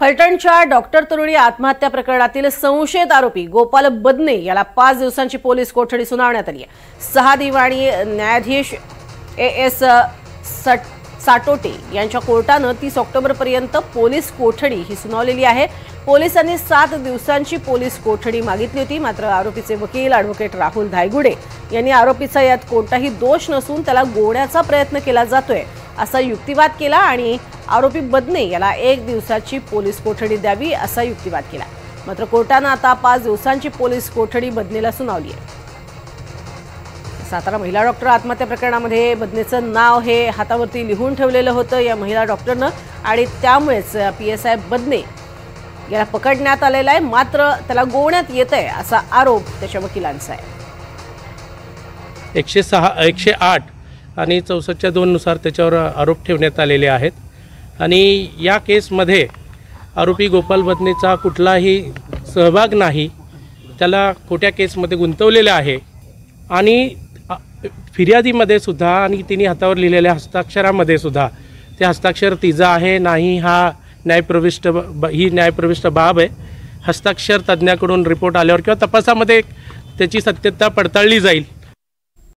फलटणच्या doctor तरुणी आत्महत्या प्रकरणातील संशयित आरोपी गोपाल बदने याला 5 दिवसांची पोलीस कोठडी सुनावण्यात आली आहे। 6 दिवाणी न्यायाधीश एस साटोटे यांच्या कोर्टाने 30 ऑक्टोबरपर्यंत पोलीस कोठडी ही सुनावलेली आहे। पोलिसांनी 7 दिवसांची पोलीस कोठडी मागितली होती, मात्र आरोपीचे वकील ॲडव्होकेट राहुल धायगुडे यांनी आरोपीचा यात कोणताही दोष नसून त्याला गोवण्याचा प्रयत्न केला जातोय असा युक्तिवाद केला आणि आरोपी बदने याला 1 दिवसाची पोलीस कोठडी द्यावी असा युक्तिवाद केला। मात्र कोर्टाने आता 5 दिवसांची पोलीस कोठडी बदनेला सुनावली आहे। सातारा महिला डॉक्टर आत्महत्या प्रकरणामध्ये बदनेचं नाव हे हातावरती लिहून ठेवलेलं होतं या महिला डॉक्टरनं आणि त्यामुळेच PSI बदने याला पकडण्यात आलेला आहे, मात्र त्याला गोवण्यात येतंय असा आरोप त्याच्या वकिलांचा आहे। 108 आणि 64च्या 2 नुसार त्याच्यावर आरोप ठेवण्यात आलेले आहेत आणि या केसमध्ये आरोपी गोपाल बदनेचा कुठलाही सहभाग नाही, त्याला खोट्या केसमध्ये गुंतवलेले आहे आणि फिर्यादीमध्ये सुद्धा आणि तिने हातावर लिहिलेल्या हस्ताक्षरामध्ये सुद्धा ते हस्ताक्षर तिचं आहे नाही हा न्यायप्रविष्ट बाब आहे। हस्ताक्षर तज्ज्ञाकडून रिपोर्ट आल्यावर किंवा तपासामध्ये त्याची सत्यता पडताळली जाईल।